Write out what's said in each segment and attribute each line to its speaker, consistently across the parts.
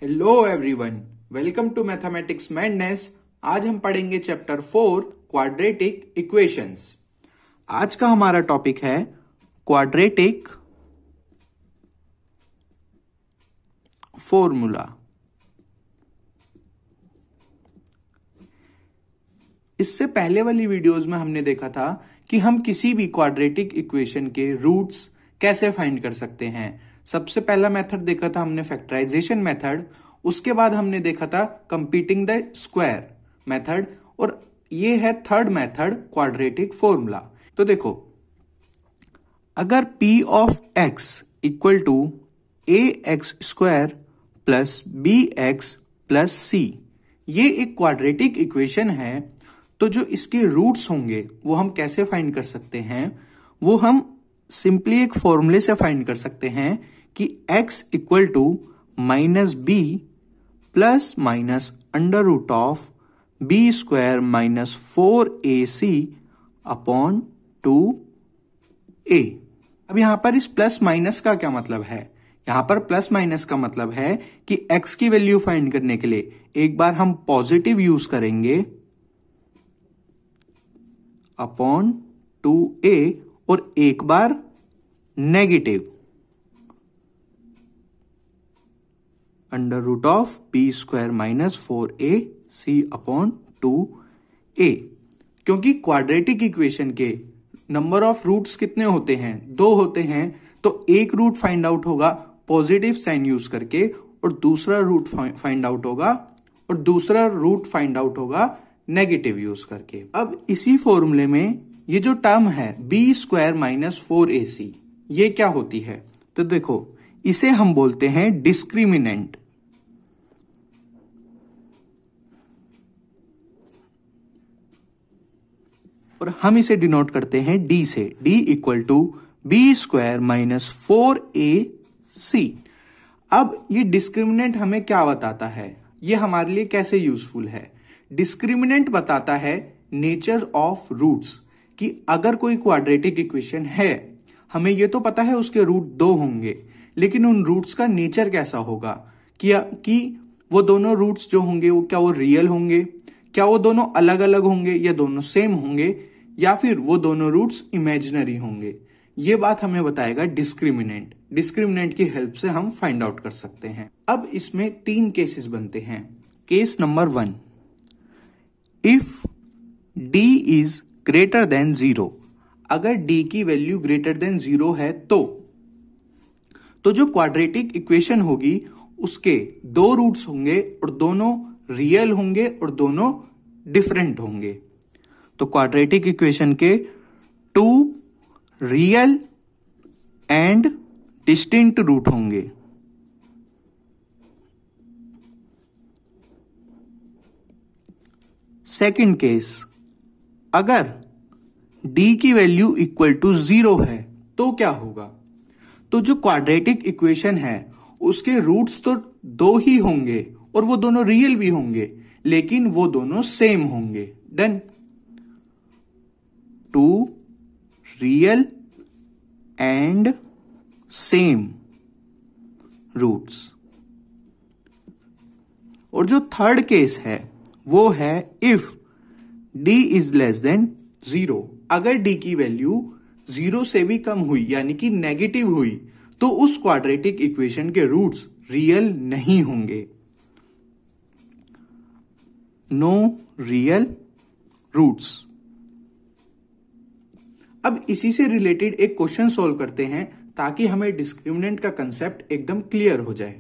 Speaker 1: Hello everyone, welcome to mathematics madness. आज हम पढ़ेंगे चैप्टर 4 क्वाड्रेटिक इक्वेशंस। आज का हमारा टॉपिक है क्वाड्रेटिक फॉर्मूला। इससे पहले वाली वीडियोस में हमने देखा था कि हम किसी भी क्वाड्रेटिक इक्वेशन के रूट्स कैसे फाइंड कर सकते हैं। सबसे पहला मेथड देखा था हमने फैक्टराइजेशन मेथड, उसके बाद हमने देखा था कंप्यूटिंग द स्क्वायर मेथड, और ये है थर्ड मेथड क्वाड्रेटिक फॉर्मूला। तो देखो, अगर p of x equal to ax square plus bx plus c ये एक क्वाड्रेटिक इक्वेशन है, तो जो इसके रूट्स होंगे वो हम कैसे फाइंड कर सकते हैं? वो हम सिंपली एक फॉर्मूले से फाइंड कर सकते हैं कि x equal to minus b plus minus under root of B square minus 4ac upon 2a। अब यहां पर इस प्लस माइनस का क्या मतलब है? यहां पर प्लस माइनस का मतलब है कि x की वैल्यू फाइंड करने के लिए एक बार हम पॉजिटिव यूज करेंगे अपॉन 2a और एक बार negative under root of B square minus 4ac upon 2a। क्योंकि क्वाड्रेटिक इक्वेशन के नंबर ऑफ रूट्स कितने होते हैं? 2 होते हैं। तो एक रूट फाइंड आउट होगा पॉजिटिव साइन यूज करके और दूसरा रूट फाइंड आउट होगा नेगेटिव यूज करके। अब इसी फॉर्मूले में ये जो टर्म है बी स्क्वायर माइनस 4ac ये क्या होती है? तो देखो, इसे हम बोलते हैं डिस्क्रिमिनेंट। और हम इसे डिनोट करते हैं d से। d equal to b square minus 4ac। अब ये डिस्क्रिमिनेंट हमें क्या बताता है? ये हमारे लिए कैसे यूजफुल है? डिस्क्रिमिनेंट बताता है नेचर ऑफ रूट्स, कि अगर कोई क्वाड्रेटिक इक्वेशन है, हमें ये तो पता है उसके रूट 2 होंगे, लेकिन उन रूट्स का नेचर कैसा होगा, कि वो दोनों रूट्स जो होंगे क्या वो रियल होंगे, क्या वो दोनों अलग अलग होंगे या दोनों सेम होंगे, या फिर वो दोनों रूट्स इमेजिनरी होंगे। ये बात हमें बताएगा डिस्क्रिमिनेंट। डिस्क्रिमिनेंट की हेल्प से हम फाइंड आउट कर सकते हैं। अब इसमें 3 केसेस बनते हैं। Case number 1, if d is greater than 0। अगर d की वैल्यू ग्रेटर देन 0 है तो जो क्वाड्रेटिक इक्वेशन होगी उसके 2 रूट्स होंगे और दोनों रियल होंगे और दोनों डिफरेंट होंगे। तो क्वाड्रेटिक इक्वेशन के 2 रियल एंड डिस्टिंक्ट रूट होंगे। सेकंड केस, अगर d की वैल्यू इक्वल टू 0 है तो क्या होगा? तो जो क्वाड्रेटिक इक्वेशन है उसके रूट्स तो 2 ही होंगे और वो दोनों रियल भी होंगे, लेकिन वो दोनों सेम होंगे। Done. 2 real and same roots. और जो थर्ड केस है वो है if d is less than 0। अगर d की वैल्यू 0 से भी कम हुई यानी कि नेगेटिव हुई तो उस क्वाड्रेटिक इक्वेशन के रूट्स रियल नहीं होंगे। No real roots. अब इसी से रिलेटेड एक क्वेश्चन सॉल्व करते हैं ताकि हमें डिस्क्रिमिनेंट का कंसेप्ट एकदम क्लियर हो जाए।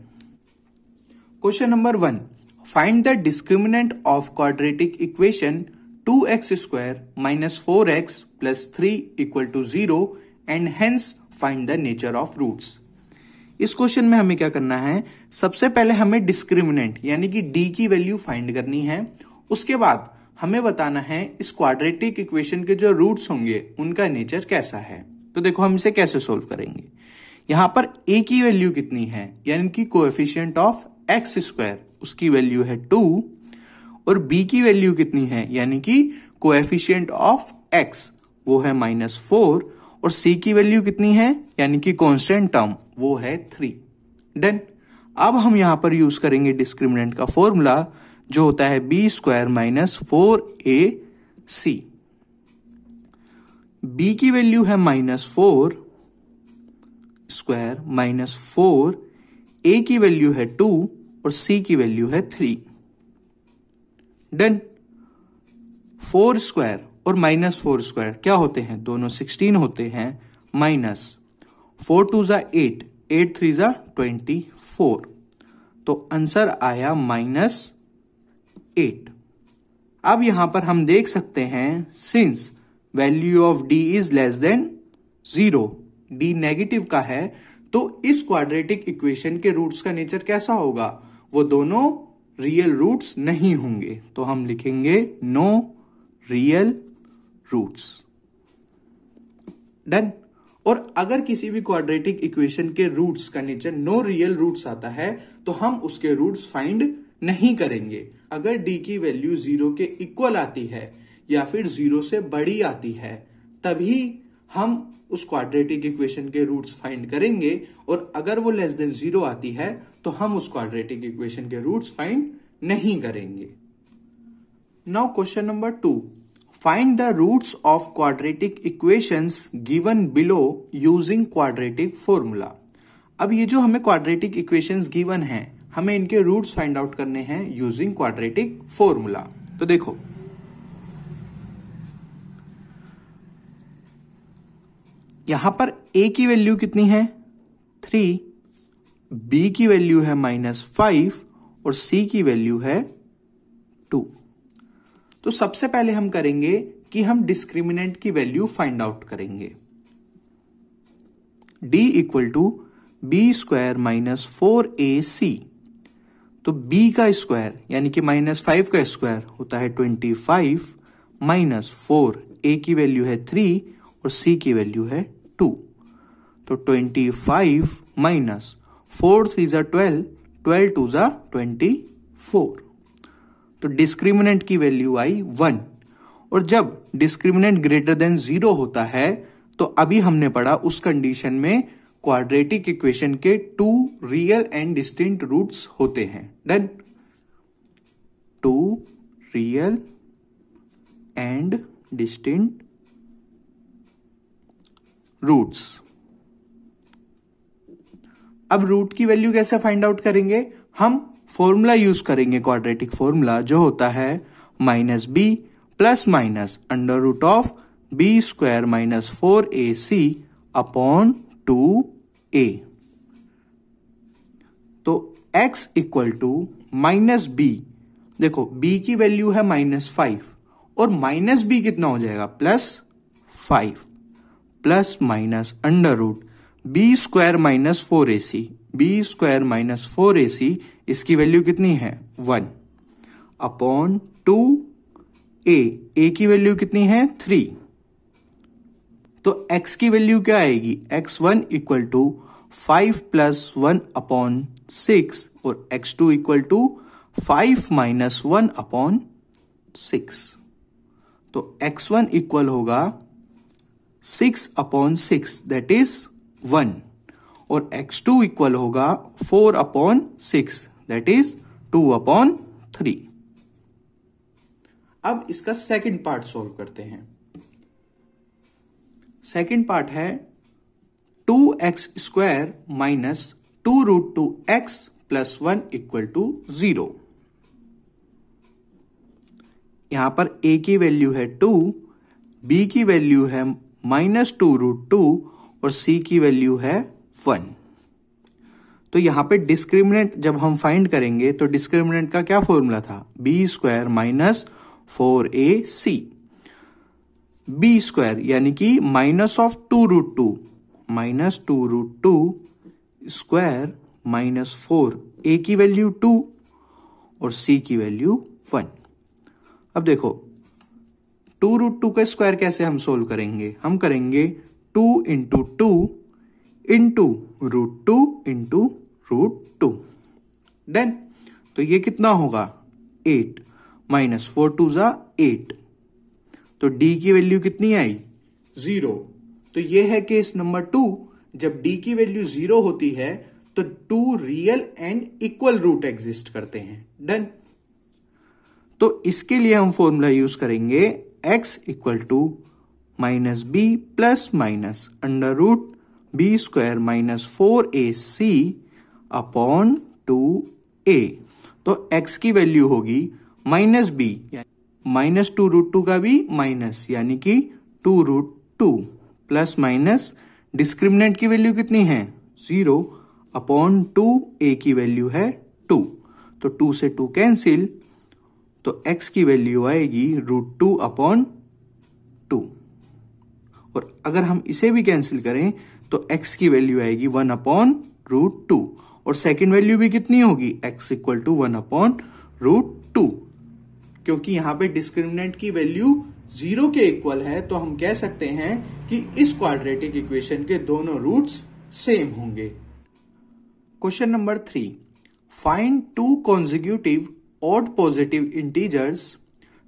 Speaker 1: Question number 1, find the discriminant of quadratic equation 2x square minus 4x plus 3 equal to 0 and hence find the nature of roots. इस क्वेश्चन में हमें क्या करना है? सबसे पहले हमें डिस्क्रिमिनेंट यानी कि d की वैल्यू फाइंड करनी है। उसके बाद हमें बताना है इस क्वाड्रेटिक इक्वेशन के जो रूट्स होंगे उनका नेचर कैसा है। तो देखो, हम इसे कैसे सोल्व करेंगे। यहां पर a की वैल्यू कितनी है यानी कि कोएफिशिएंट ऑफ x स्क्वायर, उसकी वैल्यू है 2, और b की वैल्यू कितनी है यानी कि कोएफिशिएंट ऑफ x वो है -4, और c की वैल्यू कितनी है यानी कि कांस्टेंट टर्म वो है 3। डन। अब हम यहां पर यूज करेंगे डिस्क्रिमिनेंट का फॉर्मूला जो होता है b square minus 4ac। b की वैल्यू है -4 स्क्वायर माइनस 4, a की वैल्यू है 2 और c की वैल्यू है 3। डन। 4 स्क्वायर और -4 स्क्वायर क्या होते हैं? दोनों 16 होते हैं। माइनस 4 2 ज़ा 8, 8 3 ज़ा 24, तो आंसर आया -8। अब यहां पर हम देख सकते हैं since value of d is less than 0, d negative का है, तो इस क्वाड्रेटिक इक्वेशन के रूट्स का नेचर कैसा होगा? वो दोनों रियल रूट्स नहीं होंगे, तो हम लिखेंगे नो रियल रूट्स। डन। और अगर किसी भी क्वाड्रेटिक इक्वेशन के रूट्स का नेचर नो रियल रूट्स आता है तो हम उसके रूट्स फाइंड नहीं करेंगे। अगर d की वैल्यू 0 के इक्वल आती है या फिर 0 से बड़ी आती है तभी हम उस क्वाड्रेटिक इक्वेशन के रूट्स फाइंड करेंगे, और अगर वो लेस देन 0 आती है तो हम उस क्वाड्रेटिक इक्वेशन के रूट्स फाइंड नहीं करेंगे। Now question number 2, find the roots of quadratic equations given below using quadratic formula. अब ये जो हमें क्वाड्रेटिक इक्वेशंस गिवन हैं, हमें इनके रूट्स फाइंड आउट करने हैं यूजिंग क्वाड्रेटिक फॉर्मूला। तो देखो, यहां पर a की वैल्यू कितनी है? 3, b की वैल्यू है -5 और c की वैल्यू है 2। तो सबसे पहले हम करेंगे कि हम डिस्क्रिमिनेंट की वैल्यू फाइंड आउट करेंगे। d equal to b square minus 4ac, तो b का स्क्वायर यानी कि -5 का स्क्वायर होता है 25 माइनस 4, a की वैल्यू है 3 और c की वैल्यू है 2, तो 25 माइनस 4 3 ज़ा 12, 12 2 ज़ा 24, तो डिस्क्रिमिनेंट की वैल्यू आई 1। और जब डिस्क्रिमिनेंट ग्रेटर देन 0 होता है तो अभी हमने पढ़ा उस कंडीशन में क्वाड्रेटिक इक्वेशन के 2 रियल एंड डिस्टिंक्ट रूट्स होते हैं। Done. 2 real and distinct roots. अब रूट की वैल्यू कैसे फाइंड आउट करेंगे? हम फॉर्मूला यूज करेंगे, क्वाड्रेटिक फॉर्मूला जो होता है -b plus minus under root of B square minus 4ac upon 2a। तो x इक्वल टू -b, देखो b की वैल्यू है -5 और -b कितना हो जाएगा? +5 plus minus under root b square minus 4ac, b square minus 4ac, इसकी value कितनी है? 1 अपॉन 2a, a की वैल्यू कितनी है? 3, तो x की वैल्यू क्या आएगी? x1 equal to 5 plus 1 upon 6 और x2 equal to 5 minus 1 upon 6, तो x1 इक्वल होगा 6 अपॉन 6 दैट इज 1 और x2 इक्वल होगा 4 अपॉन 6 दैट इज 2 अपॉन 3। अब इसका सेकंड पार्ट सॉल्व करते हैं। सेकंड पार्ट है 2x square minus 2√2x plus 1 equal to 0। यहां पर a की वैल्यू है 2, b की वैल्यू है -2√2 और c की वैल्यू है 1। तो यहां पे डिस्क्रिमिनेंट जब हम फाइंड करेंगे तो डिस्क्रिमिनेंट का क्या फॉर्मूला था? B square minus 4ac, b square यानी कि -2√2 स्क्वायर माइनस 4, a की वैल्यू 2 और c की वैल्यू 1। अब देखो 2√2 का स्क्वायर कैसे हम सोल्व करेंगे? हम करेंगे 2 इंटू 2 इंटू √2 इंटू √2। डन। तो ये कितना होगा? 8 माइनस 4 2 ज़ा 8, तो d की वैल्यू कितनी आई? 0। तो ये है केस नंबर 2। जब d की वैल्यू 0 होती है तो 2 real and equal root exist करते हैं। डन। तो इसके लिए हम फॉर्मूला यूज करेंगे x equal to minus b plus minus under root b square minus 4ac upon 2a। तो x की वैल्यू होगी माइनस बी माइनस 2√2 का भी माइनस यानी कि 2√2 प्लस माइनस डिस्क्रिमिनेंट की वैल्यू कितनी है 0 अपॉन 2a की वैल्यू है 2। तो 2 से 2 कैंसिल, तो x की वैल्यू आएगी √2 अपॉन 2। और अगर हम इसे भी कैंसिल करें तो x की वैल्यू आएगी 1 अपॉन √2 और सेकेंड वैल्यू भी कितनी होगी x इक्वल टू 1 अपॉन √2। क्योंकि यहां पे डिस्क्रिमिनेंट की वैल्यू 0 के इक्वल है तो हम कह सकते हैं कि इस क्वाड्रेटिक इक्वेशन के दोनों रूट्स सेम होंगे। Question number 3, find 2 consecutive odd positive integers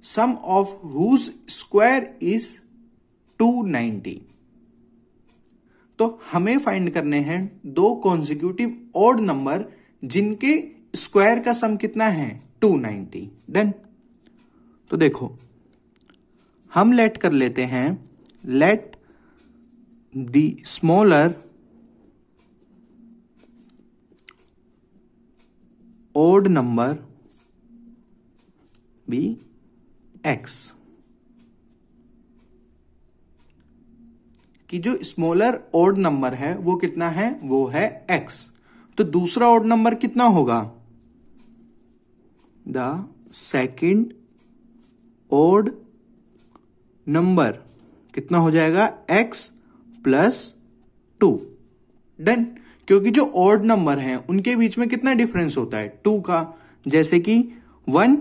Speaker 1: sum of whose square is 290। तो हमें फाइंड करने हैं 2 consecutive odd नंबर जिनके स्क्वायर का सम कितना है 290। डन। तो देखो हम लेट कर लेते हैं let the smaller odd number be x, कि जो स्मॉलर odd नंबर है वो कितना है वो है x। तो दूसरा odd नंबर कितना होगा द सेकेंड odd नंबर कितना हो जाएगा x प्लस 2। डन। क्योंकि जो ऑड नंबर हैं उनके बीच में कितना डिफरेंस होता है 2 का, जैसे कि 1,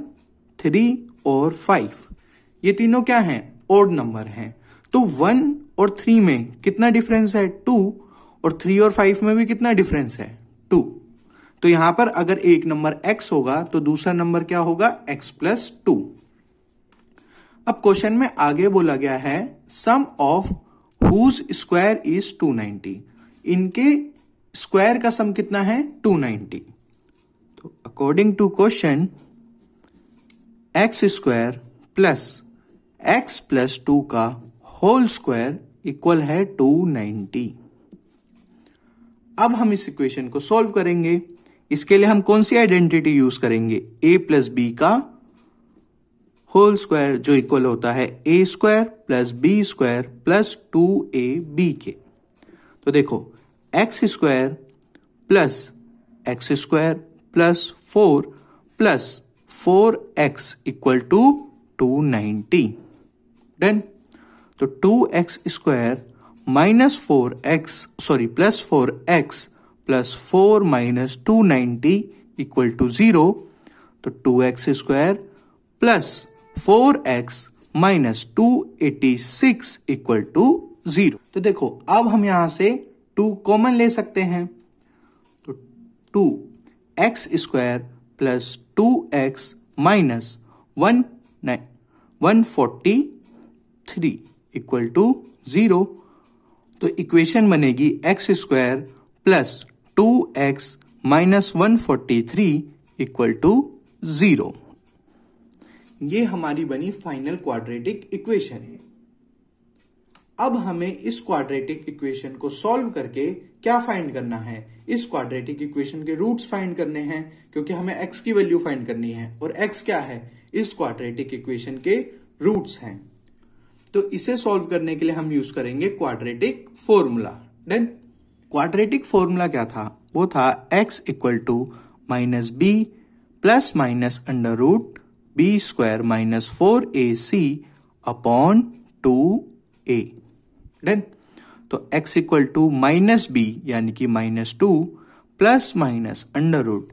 Speaker 1: 3 और 5 ये तीनों क्या हैं ऑड नंबर हैं। तो 1 और 3 में कितना डिफरेंस है 2 और 3 और 5 में भी कितना डिफरेंस है 2। तो यहां पर अगर एक नंबर x होगा तो दूसरा नंबर क्या होगा x प्लस 2। अब क्वेश्चन में आगे बोला गया है sum of whose square is 290, इनके स्क्वायर का सम कितना है 290। तो according to question x square plus x plus 2 का होल स्क्वायर इक्वल है 290। अब हम इस इक्वेशन को सॉल्व करेंगे। इसके लिए हम कौन सी आइडेंटिटी यूज करेंगे a प्लस बी का होल स्क्वायर जो इक्वल होता है a square plus b square plus 2ab के। तो देखो x square plus x square plus 4 plus 4x equal to 290। Done. तो 2x square minus 4x plus 4x plus 4 minus 290 equal to 0। तो 2x square plus 4x minus 286 equal to 0। तो देखो अब हम यहां से 2 कॉमन ले सकते हैं। तो 2x square plus 2x minus 143 equal to 0। तो इक्वेशन बनेगी x square plus 2x minus 143 equal to 0। ये हमारी बनी फाइनल क्वाड्रेटिक इक्वेशन है। अब हमें इस क्वाड्रेटिक इक्वेशन को सॉल्व करके क्या फाइंड करना है, इस क्वाड्रेटिक इक्वेशन के रूट्स फाइंड करने हैं, क्योंकि हमें x की वैल्यू फाइंड करनी है और x क्या है इस क्वाड्रेटिक इक्वेशन के रूट्स हैं। तो इसे सॉल्व करने के लिए हम यूज करेंगे quadratic formula. Then quadratic formula क्या था, वो था x equal to minus b plus minus under root b square minus 4ac upon 2a। Done. तो x equal to minus b यानी कि minus 2 plus minus under root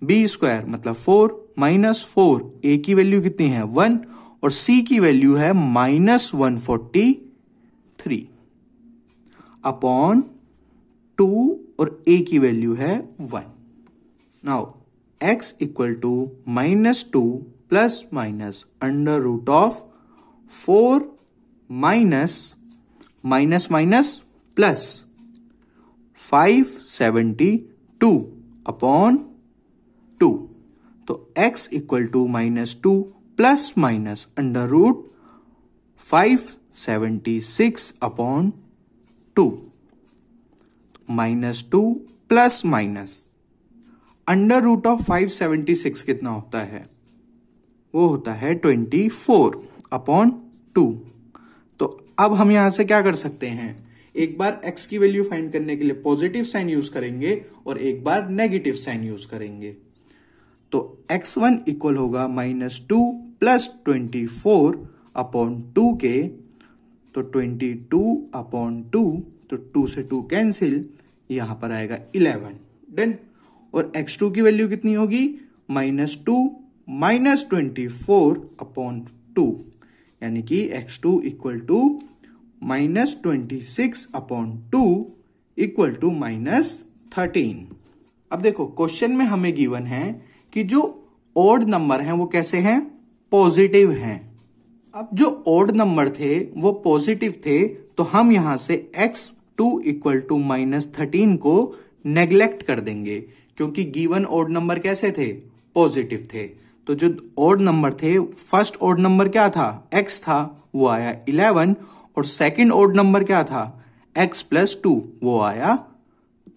Speaker 1: b square मतलब 4 minus 4 a की value कितनी है 1 और c की value है माइनस 143 अपॉन 2 और a की वैल्यू है 1। Now x equal to minus 2 plus minus under root of 4 minus minus minus plus 572 upon 2। तो x equal to -2 plus minus under root 576 upon 2। -2 plus minus under root of 576 कितना होता है? वो होता है 24 अपॉन 2। तो अब हम यहां से क्या कर सकते हैं, एक बार x की वैल्यू फाइंड करने के लिए पॉजिटिव साइन यूज करेंगे और एक बार नेगेटिव साइन यूज करेंगे। तो x1 इक्वल होगा -2 प्लस 24 अपॉन 2 के, तो 22 अपॉन 2, तो 2 से 2 कैंसिल, यहां पर आएगा 11। डन। और x2 की वैल्यू कितनी होगी? -2 माइनस 24 अपॉन 2, यानी कि x2 equal to -26 upon 2 equal to -13। अब देखो क्वेश्चन में हमें गिवन है कि जो ऑड नंबर हैं वो कैसे हैं? पॉजिटिव हैं। अब जो ऑड नंबर थे वो पॉजिटिव थे, तो हम यहां से x2 इक्वल टू -13 को नेग्लेक्ट कर देंगे, क्योंकि गिवन ऑड नंबर कैसे थे? पॉजिटिव थे। तो जो ऑड नंबर थे, फर्स्ट ऑड नंबर क्या था? x था, वो आया 11, और सेकंड ऑड नंबर क्या था? x प्लस 2, वो आया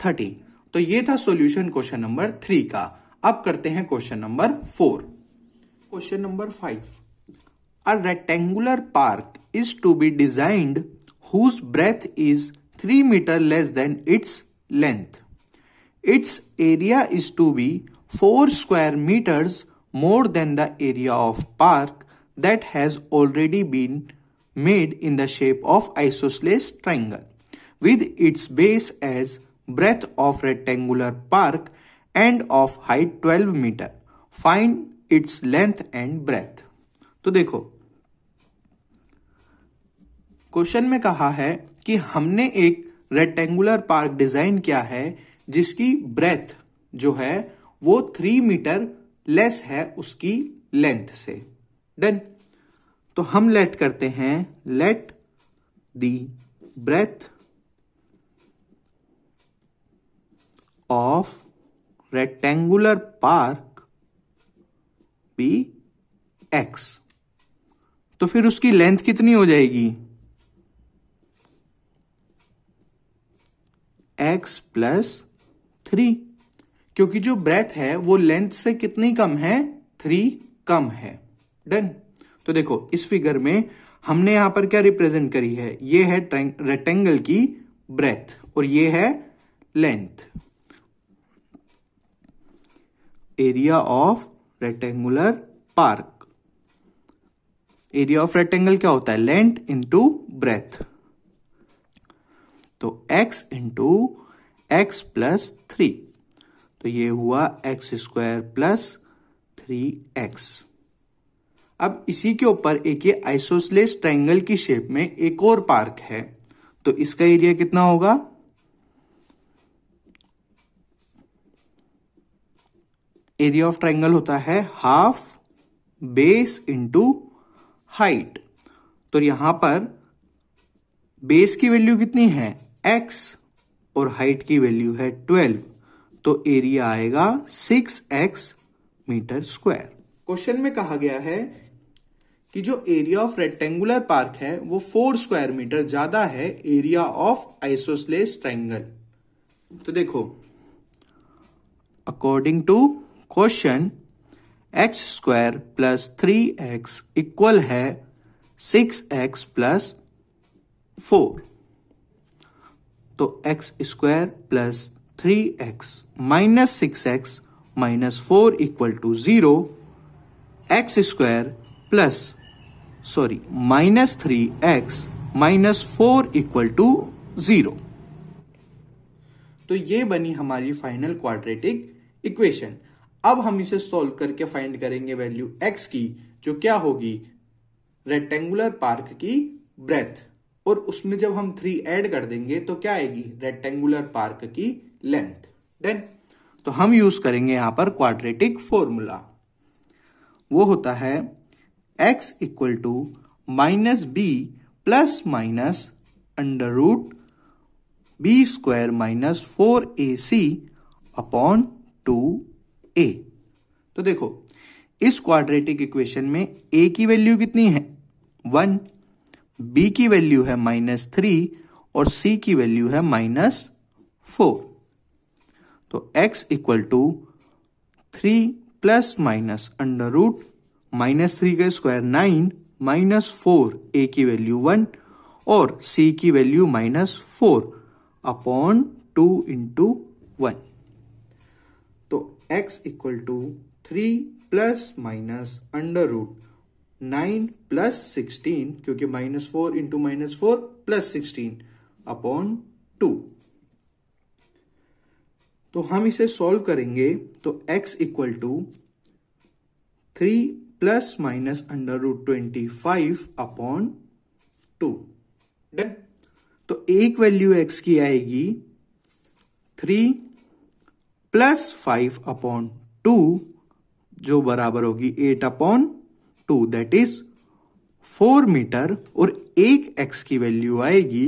Speaker 1: 13। तो ये था सॉल्यूशन क्वेश्चन नंबर 3 का। अब करते हैं question number 4। Question number 5, a rectangular park is to be designed whose breadth is 3 meter less than its length. Its area is to be 4 square meters more than the area of park that has already been made in the shape of isosceles triangle, with its base as breadth of rectangular park and of height 12 meter. Find its length and breadth. तो देखो question में कहा है कि हमने एक rectangular park design किया है जिसकी ब्रेथ जो है वो 3 मीटर लेस है उसकी लेंथ से। डन। तो हम लेट करते हैं, let the breadth of rectangular park be x। तो फिर उसकी लेंथ कितनी हो जाएगी? x प्लस 3, क्योंकि जो ब्रेथ है वो लेंथ से कितनी कम है? 3 कम है। डन। तो देखो इस फिगर में हमने यहां पर क्या रिप्रेजेंट करी है? ये है रेक्टेंगल की ब्रेथ और ये है length. Area of rectangular park, area of rectangle क्या होता है? Length into breadth. तो x इंटू एक्स प्लस 3, तो ये हुआ x² प्लस 3x। अब इसी के ऊपर एक ये आइसोसेलेस ट्रायंगल की शेप में एक और पार्क है, तो इसका एरिया कितना होगा? एरिया ऑफ ट्रायंगल होता है हाफ बेस इंटू हाइट। तो यहां पर बेस की वैल्यू कितनी है? x और हाइट की वैल्यू है 12, तो एरिया आएगा 6x मीटर स्क्वायर। क्वेश्चन में कहा गया है कि जो एरिया ऑफ रेक्टेंगुलर पार्क है वो 4 स्क्वायर मीटर ज्यादा है एरिया ऑफ आइसोसेलेस ट्रायंगल। तो देखो according to question x² plus 3x equal है 6x प्लस 4। तो x² plus 3x minus 6x minus 4 equal to 0। x² plus minus 3x minus 4 equal to 0। तो ये बनी हमारी फाइनल क्वाड्रेटिक इक्वेशन। अब हम इसे सॉल्व करके फाइंड करेंगे वैल्यू x की, जो क्या होगी? रेक्टेंगुलर पार्क की ब्रेथ, और उसमें जब हम 3 ऐड कर देंगे तो क्या आएगी? रेक्टेंगुलर पार्क की लेंथ। देन तो हम यूज करेंगे यहां पर क्वाड्रेटिक फॉर्मूला। वो होता है x equal to -b plus minus under root b square minus 4ac upon 2a। तो देखो इस क्वाड्रेटिक इक्वेशन में a की वैल्यू कितनी है 1, b की वैल्यू है -3 और c की वैल्यू है -4। तो x equal to 3 plus minus under root -3 का स्क्वायर 9 -4 a की वैल्यू 1 और c की वैल्यू -4 अपॉन 2 इंटू 1। तो x equal to 3 plus minus under root 9 plus 16 क्योंकि -4 इंटू -4 प्लस 16 अपॉन 2। तो हम इसे सॉल्व करेंगे तो x equal to 3 plus minus under root 25 upon 2। Done. तो एक वैल्यू x की आएगी 3 प्लस 5 अपॉन 2 जो बराबर होगी 8 अपॉन 2 दैट इज 4 मीटर। और एक x की वैल्यू आएगी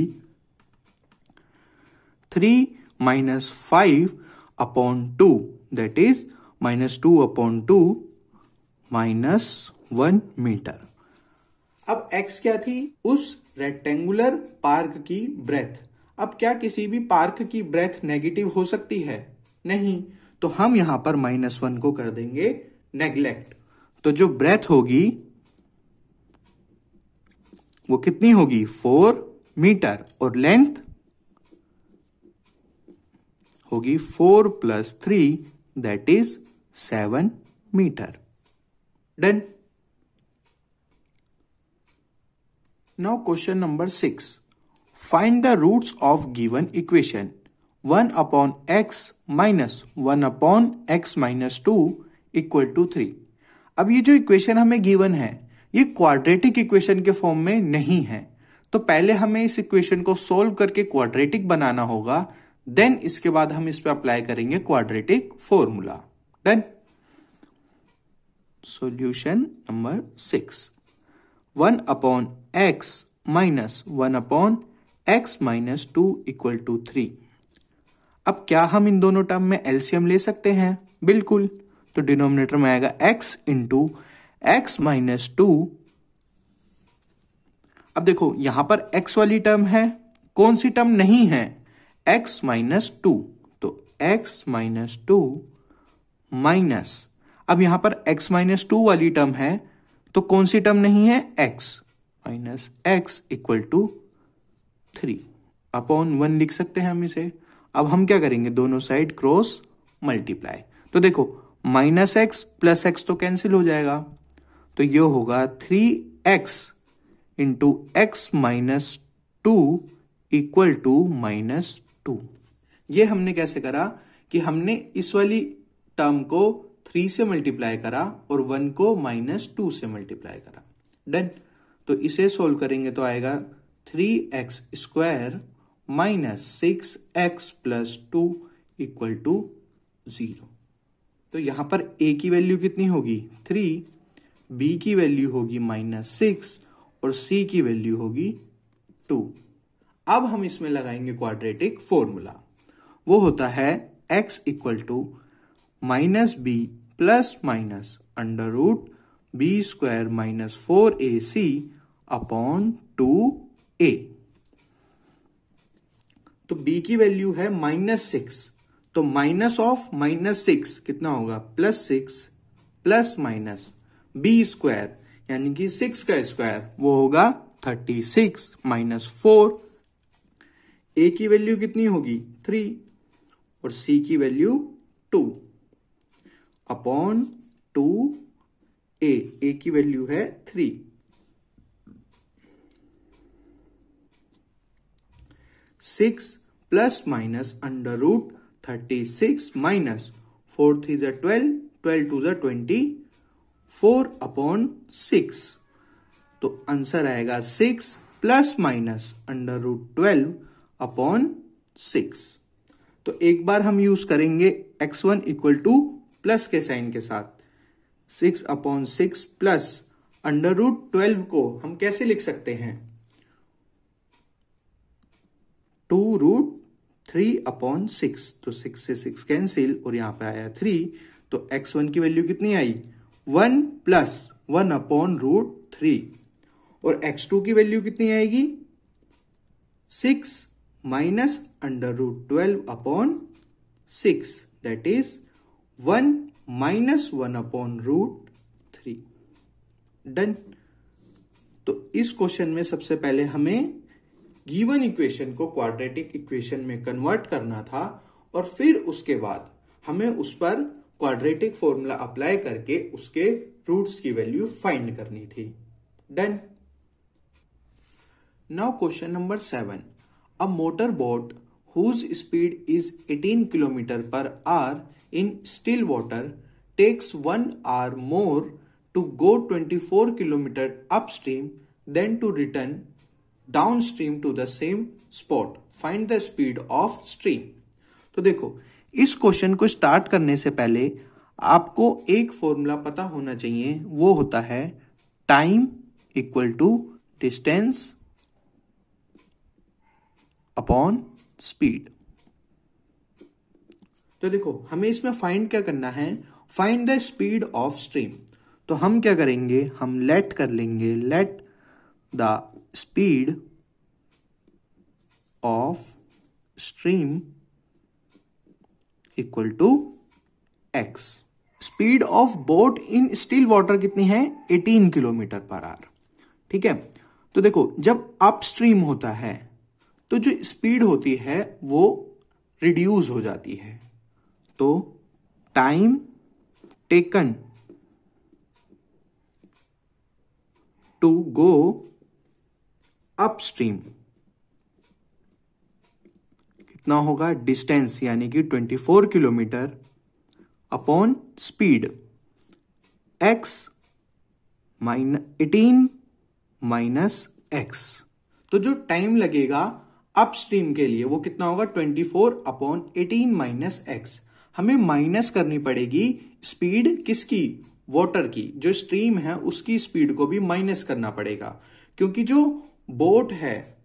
Speaker 1: 3 minus 5 upon 2 that is -2 upon 2 -1 metre. अब x क्या थी उस रेक्टेंगुलर पार्क की ब्रेथ। अब क्या किसी भी पार्क की ब्रेथ नेगेटिव हो सकती है? नहीं। तो हम यहां पर -1 को कर देंगे नेग्लेक्ट। तो जो ब्रेथ होगी वो कितनी होगी 4 मीटर और लेंथ होगी 4 plus 3 that is 7 metre. Done. Now question number 6, find the roots of given equation 1 upon x minus 1 upon x minus 2 equal to 3। अब ये जो इक्वेशन हमें गिवन है ये क्वाड्रेटिक इक्वेशन के फॉर्म में नहीं है, तो पहले हमें इस इक्वेशन को सोल्व करके क्वाड्रेटिक बनाना होगा, देन इसके बाद हम इस पे अप्लाई करेंगे quadratic formula. Done. Solution number 6, 1 upon x minus 1 upon x minus 2 equal to 3। अब क्या हम इन दोनों टर्म में एलसीएम ले सकते हैं? बिल्कुल। तो डिनोमिनेटर में आएगा x इंटू एक्स माइनस 2। अब देखो यहां पर x वाली टर्म है, कौन सी टर्म नहीं है? x minus 2। तो x माइनस 2 माइनस, अब यहां पर x माइनस 2 वाली टर्म है तो कौन सी टर्म नहीं है? x minus x equal to 3 upon 1 लिख सकते हैं हम इसे। अब हम क्या करेंगे दोनों साइड क्रॉस मल्टीप्लाई। तो देखो -x प्लस x तो कैंसिल हो जाएगा, तो ये होगा 3x into x minus 2 equal to -2। ये हमने कैसे करा कि हमने इस वाली टर्म को 3 से मल्टीप्लाई करा और 1 को -2 से मल्टीप्लाई करा। डन। तो इसे सोल्व करेंगे तो आएगा 3x square minus 6x plus 2 equal to 0। तो यहां पर a की वैल्यू कितनी होगी 3, b की वैल्यू होगी -6 और c की वैल्यू होगी 2। अब हम इसमें लगाएंगे क्वाड्रेटिक फॉर्मूला। वो होता है x equal to -b plus minus under root b square minus 4ac upon 2a। तो b की वैल्यू है -6, तो माइनस ऑफ -6 कितना होगा +6 प्लस माइनस b स्क्वायर यानी कि 6 का स्क्वायर वो होगा 36 माइनस 4। a की वैल्यू कितनी होगी 3 और c की वैल्यू 2 अपॉन 2a। a की वैल्यू है 3। 6 plus minus under root 36 minus 4 3 जा 12, 12 2 जा 24 अपॉन 6। तो आंसर आएगा 6 plus minus under root 12 upon 6। तो एक बार हम यूज करेंगे x1 इक्वल टू प्लस के साइन के साथ 6 अपॉन 6 प्लस अंडर रूट 12 को हम कैसे लिख सकते हैं 2 रूट 3/6, तो 6 से 6 कैंसिल और यहाँ पे आया 3, तो x1 की वैल्यू कितनी आई 1 प्लस 1/√3 और x2 की वैल्यू कितनी आएगी 6 minus √12/6 that is 1 minus 1/√3। Done. तो इस क्वेश्चन में सबसे पहले हमें गिवन इक्वेशन को क्वाड्रेटिक इक्वेशन में कन्वर्ट करना था और फिर उसके बाद हमें उस पर क्वाड्रेटिक फॉर्मूला अप्लाई करके उसके रूट्स की वैल्यू फाइंड करनी थी। Done. Now question number 7, a motor boat whose speed is 18 km/h in still water takes 1 hour more to go 24 km upstream than to return downstream to the same spot. Find the speed of stream. तो देखो, इस question को start करने से पहले आपको एक formula पता होना चाहिए, वो होता है time equal to distance upon speed. तो देखो, हमें इसमें फाइंड क्या करना है, find the speed of stream. तो हम क्या करेंगे, हम लेट कर लेंगे, let the speed of stream equal to x. Speed of boat in still water कितनी है 18 km/h। ठीक है। तो देखो, जब अपस्ट्रीम होता है तो जो स्पीड होती है वो रिड्यूस हो जाती है। तो time taken to go upstream कितना होगा, डिस्टेंस यानी कि 24 kilometre upon speed x 18 minus x। तो जो टाइम लगेगा अपस्ट्रीम के लिए वो कितना होगा 24/18 माइनस x। हमें माइनस करनी पड़ेगी स्पीड किसकी, वाटर की। जो स्ट्रीम है उसकी स्पीड को भी माइनस करना पड़ेगा, क्योंकि जो बोट है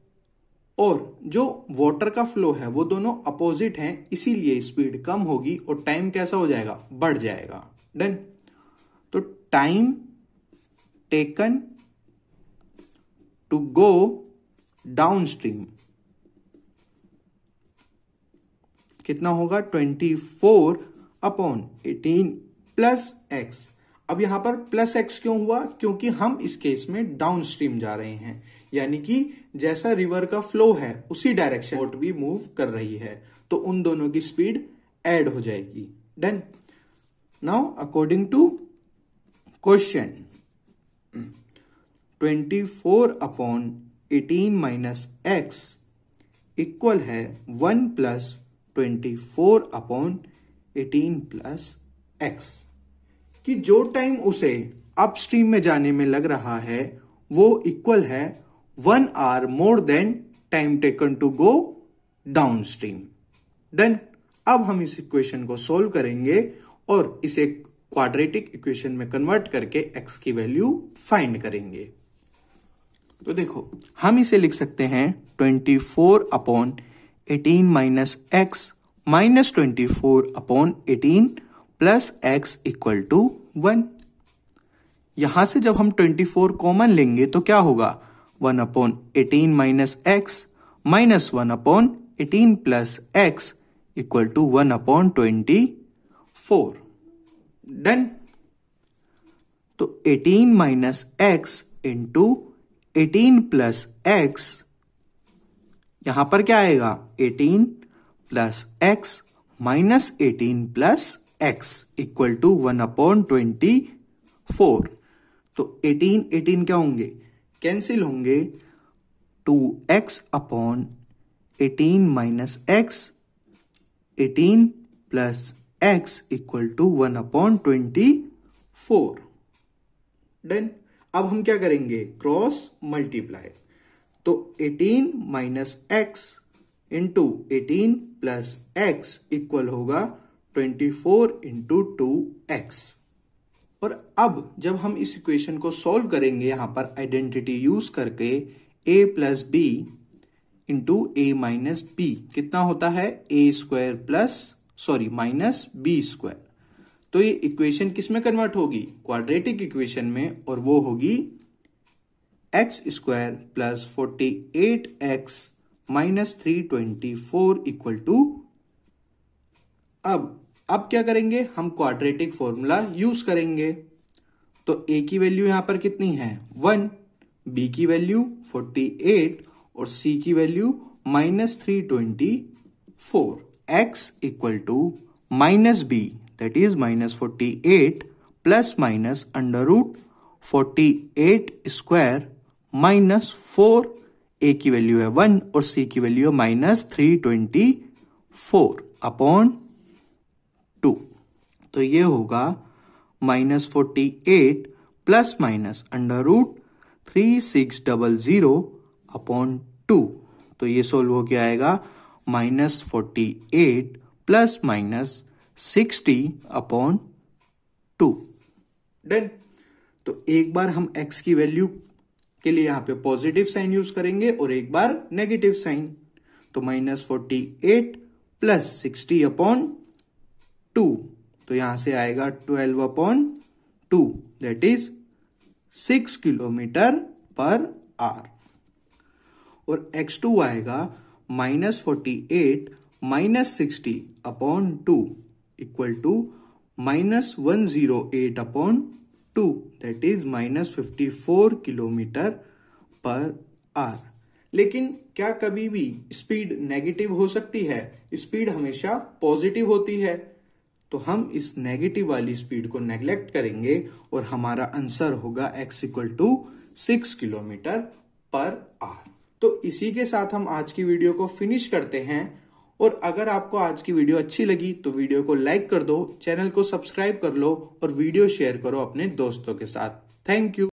Speaker 1: और जो वाटर का फ्लो है वो दोनों अपोजिट हैं, इसीलिए स्पीड कम होगी और टाइम कैसा हो जाएगा, बढ़ जाएगा। डन। तो time taken to go downstream कितना होगा 24/18 प्लस एक्स। अब यहां पर प्लस एक्स क्यों हुआ, क्योंकि हम इस केस में डाउनस्ट्रीम जा रहे हैं, यानी कि जैसा रिवर का फ्लो है उसी डायरेक्शन बोट भी मूव कर रही है, तो उन दोनों की स्पीड ऐड हो जाएगी। Done. Now according to question 24/18 minus x equal है 1 प्लस 24/18 प्लस एक्स, कि जो टाइम उसे अपस्ट्रीम में जाने में लग रहा है वो इक्वल है 1 hour more than time taken to go downstream. Then अब हम इस इक्वेशन को सोल्व करेंगे और इसे क्वाड्रेटिक इक्वेशन में कन्वर्ट करके एक्स की वैल्यू फाइंड करेंगे। तो देखो, हम इसे लिख सकते हैं 24/18 minus x minus 24/18 plus x equal to 1। यहां से जब हम 24 कॉमन लेंगे तो क्या होगा, 1/18 minus x minus 1/18 plus x equal to 1/24। Done. तो 18 minus x into 18 plus x, यहां पर क्या आएगा 18 plus x minus 18 plus x equal to 1/24। तो 18 क्या होंगे, कैंसिल होंगे, 2x/18 minus x 18 plus x equal to 1/24। Done. अब हम क्या करेंगे, क्रॉस मल्टीप्लाई। तो 18 minus x into 18 plus x equal होगा 24 इंटू 2x। और अब जब हम इस इक्वेशन को सॉल्व करेंगे यहां पर आइडेंटिटी यूज करके a plus b into a minus b कितना होता है, a square minus b square. तो ये इक्वेशन किस में कन्वर्ट होगी, क्वाड्रेटिक इक्वेशन में, और वो होगी x square plus 48x minus 324 equal to. अब क्या करेंगे, हम क्वाड्रेटिक फॉर्मूला यूज करेंगे। तो a की वैल्यू यहां पर कितनी है 1, b की वैल्यू 48 और c की value minus 324। x equal to minus b that is minus 48 plus minus under root 48 square minus 4, a की वैल्यू है 1 और c की वैल्यू है माइनस 324 अपॉन 2। तो ये होगा minus 48 plus minus under root 3600 upon 2। तो ये सोल्व हो के आएगा minus 48 plus minus 60 upon 2। Done. तो एक बार हम x की वैल्यू के लिए यहां पे पॉजिटिव साइन यूज करेंगे और एक बार नेगेटिव साइन। तो माइनस 48 प्लस 60 अपॉन 2, तो यहां से आएगा 12 upon 2 that is 6 kilometre per hour. और x2 आएगा minus 48 minus 60 upon 2 equal to minus 108 upon 2 that is minus 54 kilometre per hour. लेकिन क्या कभी भी स्पीड नेगेटिव हो सकती है, स्पीड हमेशा पॉजिटिव होती है। तो हम इस नेगेटिव वाली स्पीड को नेग्लेक्ट करेंगे और हमारा आंसर होगा x equal to 6 kilometre per hour. तो इसी के साथ हम आज की वीडियो को फिनिश करते हैं। और अगर आपको आज की वीडियो अच्छी लगी तो वीडियो को लाइक कर दो, चैनल को सब्सक्राइब कर लो और वीडियो शेयर करो अपने दोस्तों के साथ। Thank you.